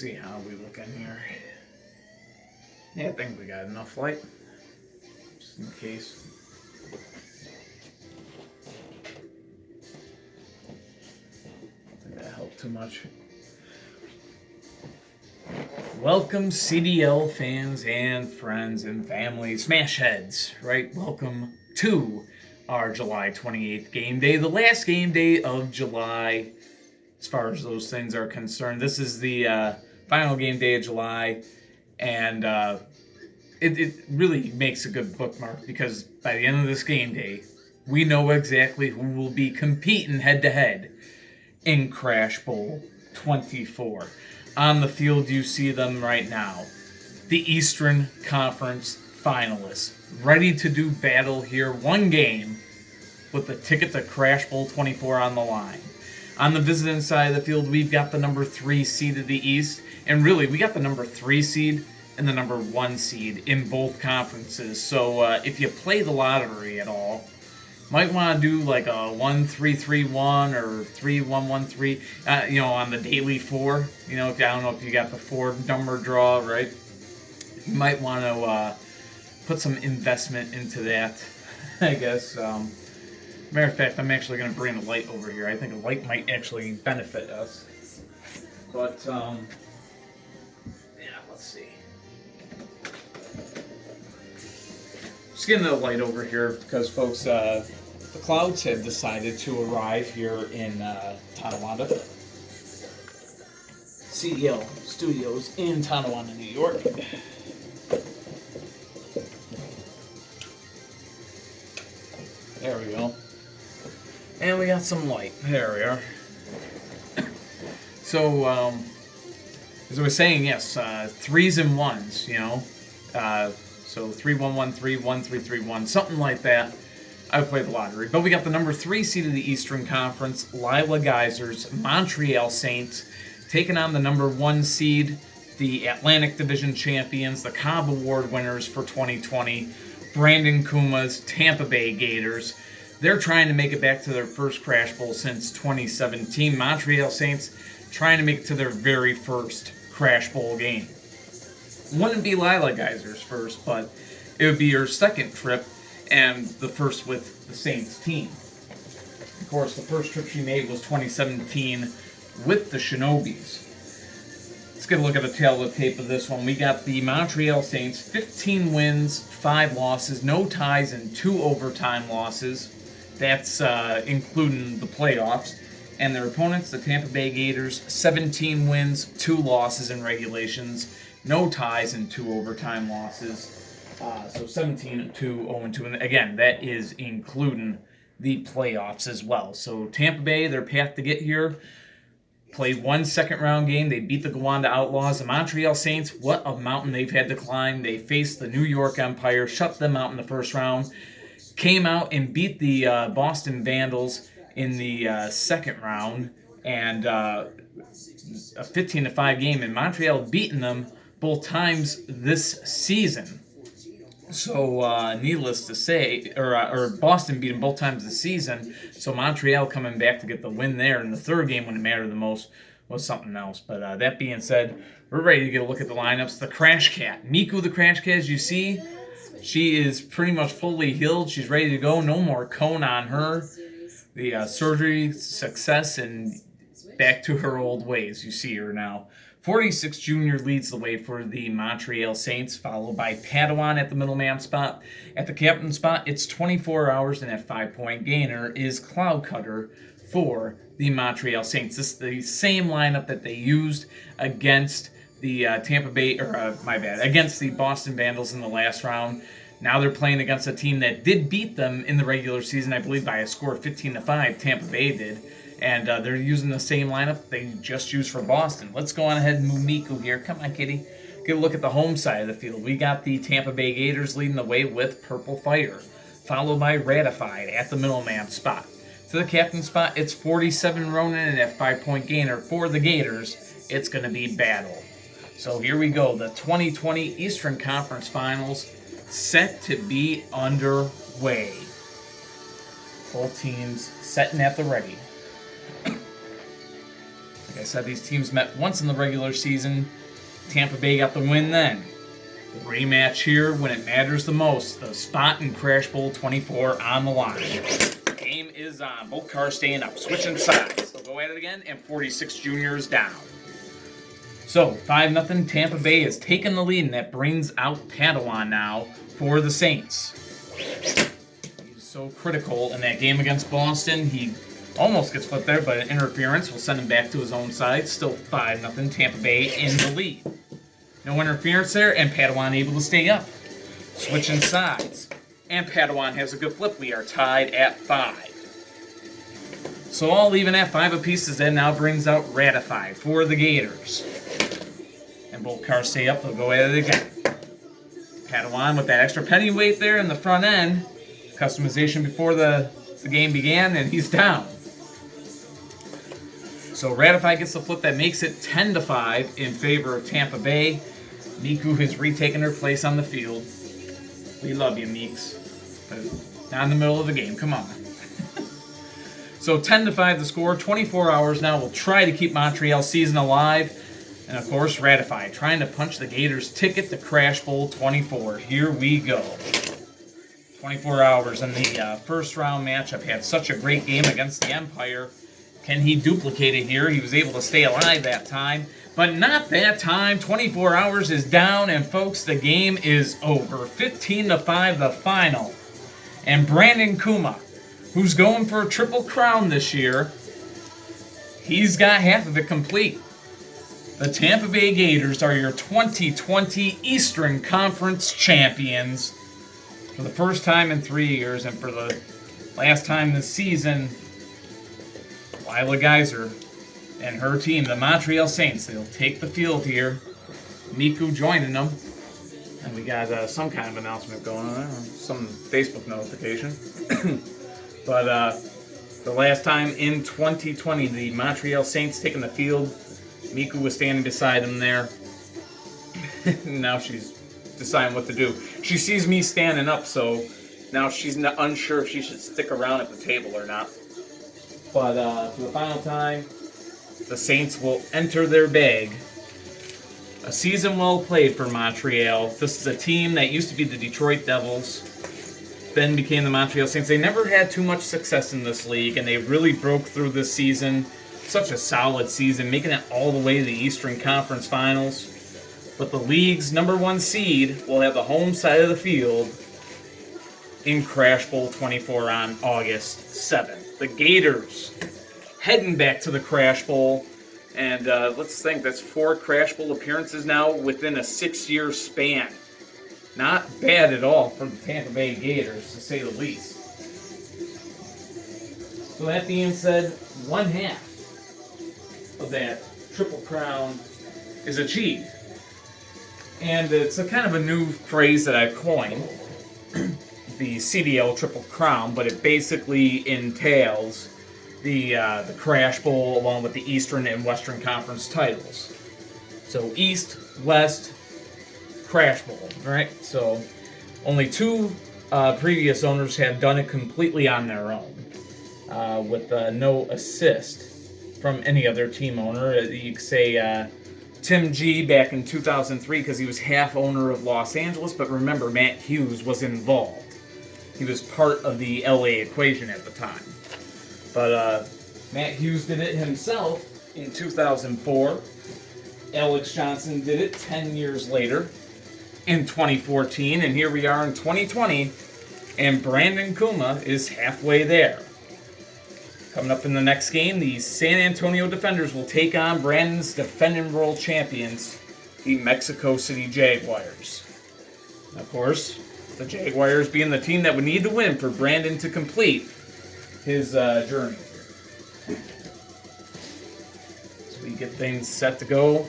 see how we look in here. Yeah, I think we got enough light, just in case. I think that helped too much. Welcome, CDL fans and friends and family, smash heads, right? Welcome to our July 28th game day, the last game day of July, as far as those things are concerned. This is the final game day of July, and it really makes a good bookmark because by the end of this game day, we know exactly who will be competing head-to-head in Crash Bowl 24. On the field, you see them right now. The Eastern Conference Finalists, ready to do battle here. One game with the ticket to Crash Bowl 24 on the line. On the visiting side of the field, we've got the number 3 seed of the East. And really, we got the number 3 seed and the number 1 seed in both conferences. So if you play the lottery at all, might want to do like a 1-3-3-1 or 3-1-1-3, on the daily 4. I don't know if you got the 4 number draw, right? You might want to put some investment into that, I guess. Matter of fact, I'm actually going to bring the light over here. I think a light might actually benefit us. But, let's see. Just getting the light over here because, folks, the clouds have decided to arrive here in Tonawanda. CDL Studios in Tonawanda, New York. There we go. And we got some light. There we are. So, as I was saying, yes, 3s and 1s, so 3-1-1-3, 1-3-3-1, something like that. I would play the lottery. But we got the number 3 seed of the Eastern Conference, Lila Geysers, Montreal Saints, taking on the number 1 seed, the Atlantic Division champions, the Cobb Award winners for 2020, Brandon Kuma's Tampa Bay Gators. They're trying to make it back to their first Crash Bowl since 2017. Montreal Saints trying to make it to their very first Crash Bowl game. Wouldn't be Lila Geysers first, but it would be your second trip and the first with the Saints team. Of course, the first trip she made was 2017 with the Shinobis. Let's get a look at the tail of the tape of this one. We got the Montreal Saints, 15 wins, 5 losses, no ties, and 2 overtime losses. That's including the playoffs. And their opponents, the Tampa Bay Gators, 17 wins, 2 losses in regulations, no ties, and 2 overtime losses. So 17-2, 0-2. And again, that is including the playoffs as well. So Tampa Bay, their path to get here, played 1 second-round game. They beat the Gowanda Outlaws. The Montreal Saints, what a mountain they've had to climb. They faced the New York Empire, shut them out in the first round, came out and beat the Boston Vandals in the second round, and a 15-5 game. And Montreal beaten them both times this season. So, needless to say, or Boston beat them both times this season. So Montreal coming back to get the win there in the third game when it mattered the most was something else. But that being said, we're ready to get a look at the lineups. The Crash Cat, Miku the Crash Cat, as you see, she is pretty much fully healed. She's ready to go. No more cone on her. The surgery success and back to her old ways. You see her now. 46 Jr. leads the way for the Montreal Saints, followed by Padawan at the middleman spot. At the captain spot, it's 24 hours, and at 5-point gainer is Cloud Cutter for the Montreal Saints. This is the same lineup that they used against the against the Boston Vandals in the last round. Now they're playing against a team that did beat them in the regular season, I believe by a score of 15-5. Tampa Bay did. And they're using the same lineup they just used for Boston. Let's go on ahead and move Miku here. Come on, kitty. Get a look at the home side of the field. We got the Tampa Bay Gators leading the way with Purple Fire, followed by Ratified at the middleman spot. To the captain spot, it's 47 Ronin, and at 5-point gainer for the Gators, it's going to be Battle. So here we go. The 2020 Eastern Conference Finals set to be underway. Both teams setting at the ready. I I said, these teams met once in the regular season. Tampa Bay got the win then. The rematch here when it matters the most. The spot in Crash Bowl 24 on the line. The game is on. Both cars staying up. Switching sides. They'll go at it again, and 46 Junior is down. So, 5-0, Tampa Bay has taken the lead, and that brings out Padawan now for the Saints. He's so critical in that game against Boston. He almost gets flipped there, but an interference will send him back to his own side. Still 5-0, Tampa Bay in the lead. No interference there, and Padawan able to stay up. Switching sides. And Padawan has a good flip. We are tied at 5. So all even at 5 apiece, as that now brings out Ratify for the Gators. And both cars stay up. They'll go at it again. Padawan with that extra penny weight there in the front end. Customization before the game began, and he's down. So Ratify gets the flip that makes it 10-5 in favor of Tampa Bay. Miku has retaken her place on the field. We love you, Meeks. But not in the middle of the game. Come on. So 10-5 the score. 24 hours now. We'll try to keep Montreal's season alive. And of course, Ratify trying to punch the Gators' ticket to Crash Bowl 24. Here we go. 24 hours in the first round matchup. Had such a great game against the Empire. Can he duplicate it here? He was able to stay alive that time. But not that time. 24 hours is down. And folks, the game is over. 15-5 the final. And Brandon Kuma, who's going for a triple crown this year, he's got half of it complete. The Tampa Bay Gators are your 2020 Eastern Conference champions for the first time in 3 years, and for the last time this season, Lila Geyser and her team, the Montreal Saints, they'll take the field here. Miku joining them, and we got some kind of announcement going on there, some Facebook notification. But the last time in 2020, the Montreal Saints taking the field. Miku was standing beside him there. Now she's deciding what to do. She sees me standing up, so now she's unsure if she should stick around at the table or not. But for the final time, the Saints will enter their bag. A season well played for Montreal. This is a team that used to be the Detroit Devils, then became the Montreal Saints. They never had too much success in this league, and they really broke through this season. Such a solid season, making it all the way to the Eastern Conference Finals. But the league's #1 seed will have the home side of the field in Crash Bowl 24 on August 7th. The Gators heading back to the Crash Bowl. And let's think, that's 4 Crash Bowl appearances now within a 6-year span. Not bad at all for the Tampa Bay Gators, to say the least. So that being said, 1/2 of that Triple Crown is achieved. And it's a kind of a new phrase that I've coined, the CDL Triple Crown, but it basically entails the Crash Bowl along with the Eastern and Western Conference titles. So East, West, Crash Bowl, right? So only 2 previous owners have done it completely on their own, with no assist from any other team owner. You could say Tim G back in 2003 because he was half owner of Los Angeles, but remember, Matt Hughes was involved. He was part of the LA equation at the time. But Matt Hughes did it himself in 2004. Alex Johnson did it 10 years later in 2014, and here we are in 2020, and Brandon Kuma is halfway there. Coming up in the next game, the San Antonio Defenders will take on Brandon's defending world champions, the Mexico City Jaguars. And of course, the Jaguars being the team that would need to win for Brandon to complete his journey. So we get things set to go.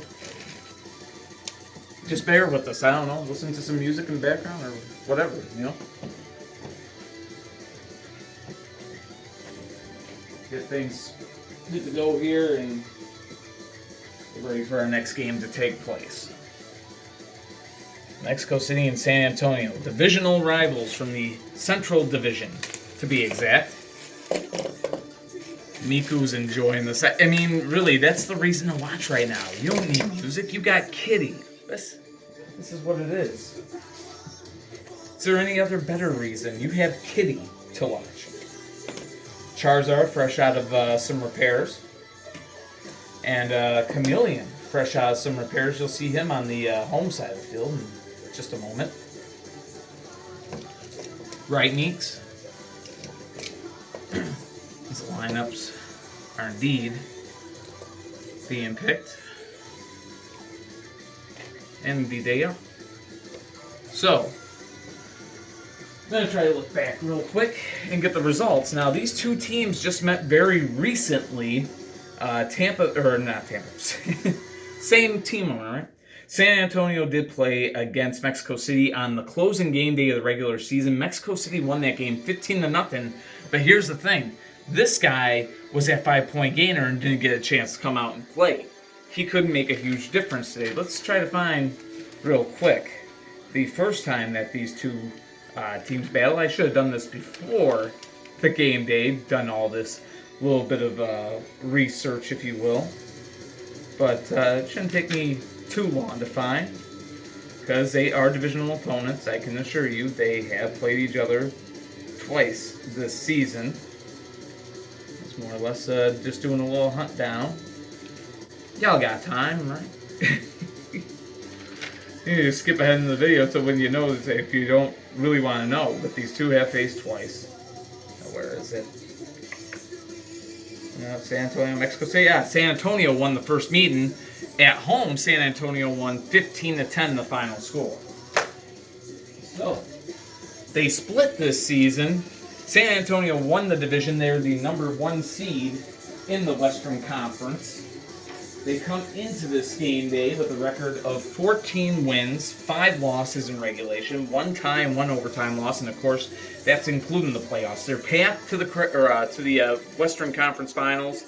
Just bear with us, I don't know, listen to some music in the background or whatever, you know? Get things good to go here and get ready for our next game to take place. Mexico City and San Antonio, divisional rivals from the Central Division, to be exact. Miku's enjoying this. I mean, really, that's the reason to watch right now. You don't need music. You got Kitty. This is what it is. Is there any other better reason? You have Kitty to watch. Charizard, fresh out of some repairs. And Chameleon, fresh out of some repairs. You'll see him on the home side of the field in just a moment. Right, Neeks? These lineups are indeed being picked. And indeed they are. So, I'm going to try to look back real quick and get the results. Now, these two teams just met very recently. Tampa, or not Tampa, same team owner, right? San Antonio did play against Mexico City on the closing game day of the regular season. Mexico City won that game 15-0. But here's the thing. This guy was that 5-point gainer and didn't get a chance to come out and play. He couldn't make a huge difference today. Let's try to find, real quick, the first time that these two teams battled. I should have done this before the game day, done all this little bit of research, if you will. But it shouldn't take me too long to find, because they are divisional opponents. I can assure you they have played each other twice this season. It's more or less just doing a little hunt down. Y'all got time, right? You need to skip ahead in the video to when you know, if you don't really want to know. But these two have faced twice. Now, where is it? San Antonio, Mexico City. Yeah, San Antonio won the first meeting. At home, San Antonio won 15-10 the final score. So, they split this season. San Antonio won the division. They're the number 1 seed in the Western Conference. They come into this game day with a record of 14 wins, 5 losses in regulation, 1 tie and 1 overtime loss, and of course, that's including the playoffs. Their path to the Western Conference Finals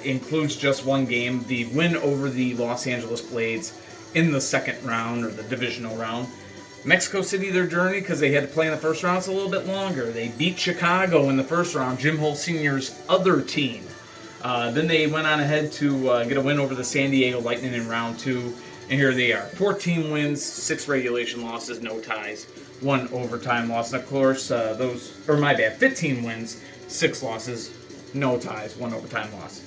includes just 1 game, the win over the Los Angeles Blades in the second round, or the divisional round. Mexico City, their journey, because they had to play in the first round, it's a little bit longer. They beat Chicago in the first round, Jim Holt Sr.'s other team. Then they went on ahead to get a win over the San Diego Lightning in round 2. And here they are. 14 wins, 6 regulation losses, no ties, 1 overtime loss. And of course, 15 wins, 6 losses, no ties, 1 overtime loss.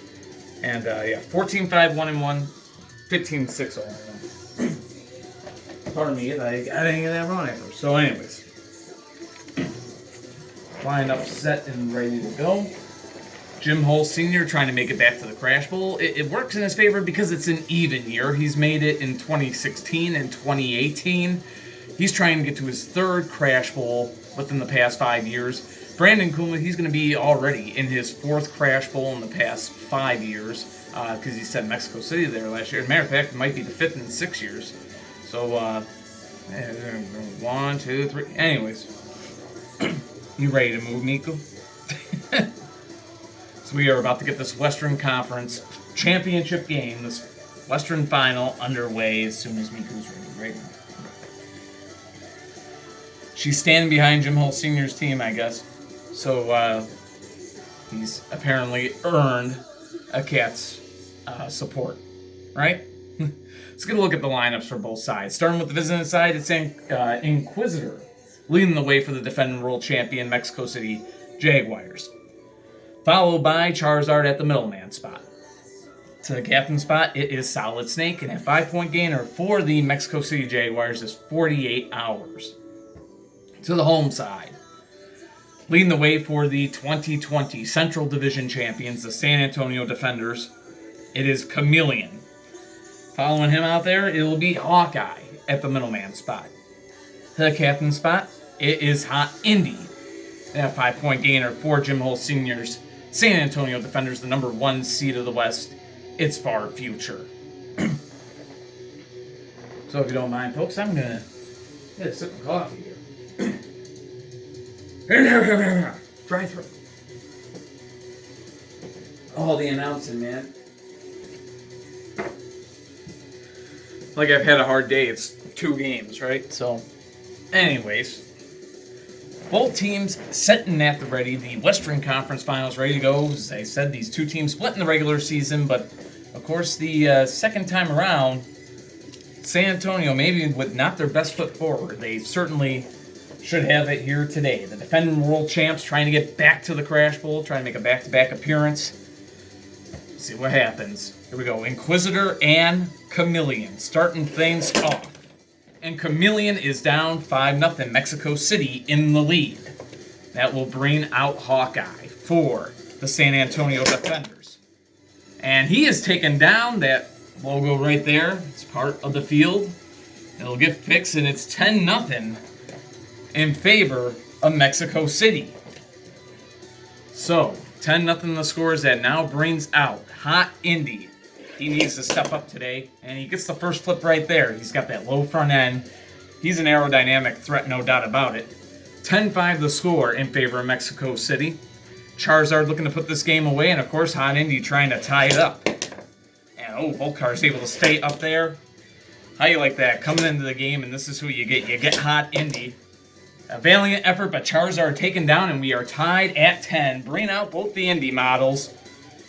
And 14-5, 1-1, 15-6, 0-1. Pardon me, I didn't get that wrong at first. So anyways, line up, set, and ready to go. Jim Holt Sr. trying to make it back to the Crash Bowl. It works in his favor because it's an even year. He's made it in 2016 and 2018. He's trying to get to his 3rd Crash Bowl within the past 5 years. Brandon Kuma, he's going to be already in his 4th Crash Bowl in the past 5 years, because he said Mexico City there last year. As a matter of fact, it might be the 5th in 6 years. So, 1, 2, 3. Anyways, you ready to move, Nico? So we are about to get this Western Conference championship game, this Western Final, underway as soon as Miku's ready. Right? She's standing behind Jim Holt Sr.'s team, I guess. So he's apparently earned a cat's support, right? Let's get a look at the lineups for both sides. Starting with the visiting side, it's Inquisitor leading the way for the defending world champion Mexico City Jaguars. Followed by Charizard at the middleman spot. To the captain spot, it is Solid Snake, and a 5-point gainer for the Mexico City Jaguars is 48 hours. To the home side, leading the way for the 2020 Central Division champions, the San Antonio Defenders, it is Chameleon. Following him out there, it will be Hawkeye at the middleman spot. To the captain spot, it is Hot Indy, and a 5-point gainer for Jim Holt Sr.'s San Antonio Defenders, the number 1 seed of the West, its far future. So if you don't mind, folks, I'm going to get a sip of coffee here. Dry throat. All the announcing, man. Like I've had a hard day. It's 2 games, right? So, anyways. Both teams sitting at the ready. The Western Conference Finals ready to go. As I said, these two teams split in the regular season, but of course the second time around, San Antonio, maybe with not their best foot forward, they certainly should have it here today. The defending world champs trying to get back to the Crash Bowl, trying to make a back-to-back appearance. See what happens. Here we go. Inquisitor and Chameleon starting things off. And Chameleon is down 5-0. Mexico City in the lead. That will bring out Hawkeye for the San Antonio Defenders. And he has taken down that logo right there. It's part of the field. It'll get fixed, and it's 10-0 in favor of Mexico City. So, 10-0 the scores. That now brings out Hot Indy. He needs to step up today, and he gets the first flip right there. He's got that low front end. He's an aerodynamic threat, no doubt about it. 10-5 the score in favor of Mexico City. Charizard looking to put this game away, and of course Hot Indy trying to tie it up. And Volcar's able to stay up there. How you like that? Coming into the game, and this is who you get. You get Hot Indy. A valiant effort, but Charizard taken down, and we are tied at 10. Bring out both the Indy models.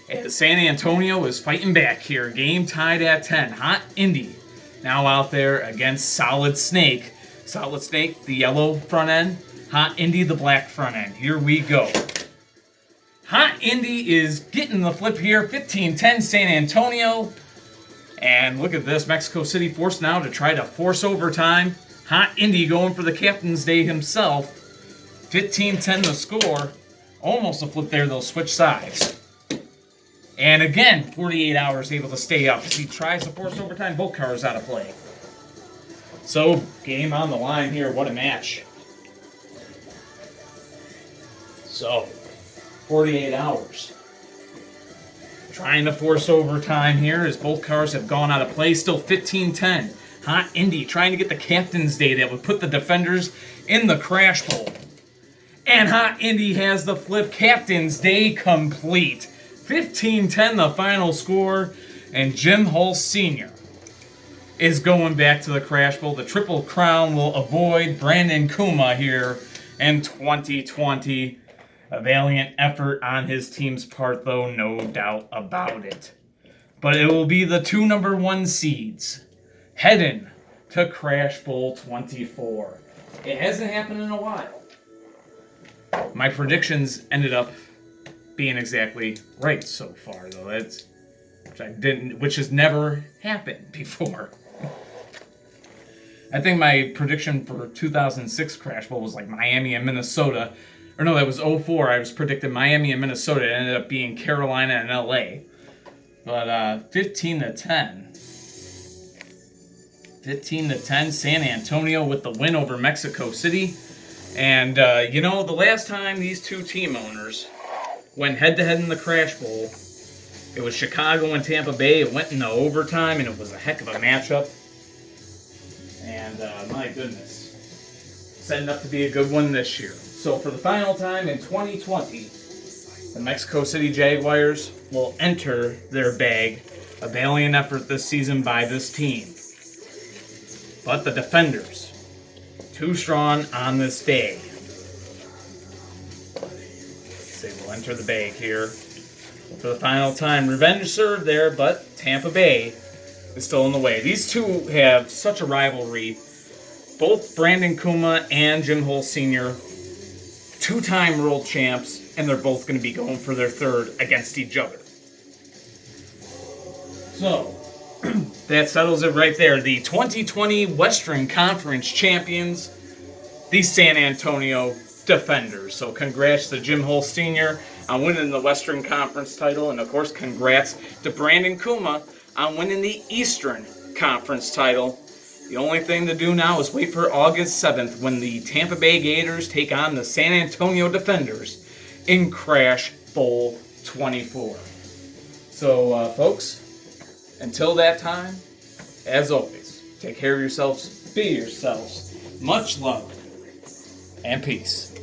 As San Antonio is fighting back here. Game tied at 10. Hot Indy now out there against Solid Snake. Solid Snake, the yellow front end. Hot Indy, the black front end. Here we go. Hot Indy is getting the flip here. 15-10 San Antonio. And look at this. Mexico City forced now to try to force overtime. Hot Indy going for the Captain's Day himself. 15-10 the score. Almost a flip there. They'll switch sides. And again, 48 hours able to stay up as he tries to force overtime. Both cars out of play. So, game on the line here. What a match. So, 48 hours. Trying to force overtime here as both cars have gone out of play. Still 15-10. Hot Indy trying to get the Captain's Day that would put the Defenders in the Crash Bowl. And Hot Indy has the flip. Captain's Day complete. 15-10 the final score, and Jim Hull Sr. is going back to the Crash Bowl. The Triple Crown will avoid Brandon Kuma here in 2020. A valiant effort on his team's part, though, no doubt about it. But it will be the two number 1 seeds heading to Crash Bowl 24. It hasn't happened in a while. My predictions ended up being exactly right so far, though. Which has never happened before. I think my prediction for 2006 Crash Bowl was like Miami and Minnesota. Or no, that was 2004. I was predicting Miami and Minnesota. It ended up being Carolina and LA. But 15-10. 15-10, San Antonio with the win over Mexico City. And, the last time these two team owners went head-to-head in the Crash Bowl, it was Chicago and Tampa Bay. It went into overtime, and it was a heck of a matchup. And, my goodness, setting up to be a good one this year. So for the final time in 2020, the Mexico City Jaguars will enter their bag. A valiant effort this season by this team. But the Defenders, too strong on this day. They will enter the bag here for the final time. Revenge served there, but Tampa Bay is still in the way. These two have such a rivalry. Both Brandon Kuma and Jim Hull Sr., two-time world champs, and they're both going to be going for their third against each other. So, that settles it right there. The 2020 Western Conference champions, the San Antonio Defenders. So congrats to Jim Hull Sr. on winning the Western Conference title, and of course congrats to Brandon Kuma on winning the Eastern Conference title. The only thing to do now is wait for August 7th when the Tampa Bay Gators take on the San Antonio Defenders in Crash Bowl 24. So, folks, until that time, as always, take care of yourselves, be yourselves, much love, and peace.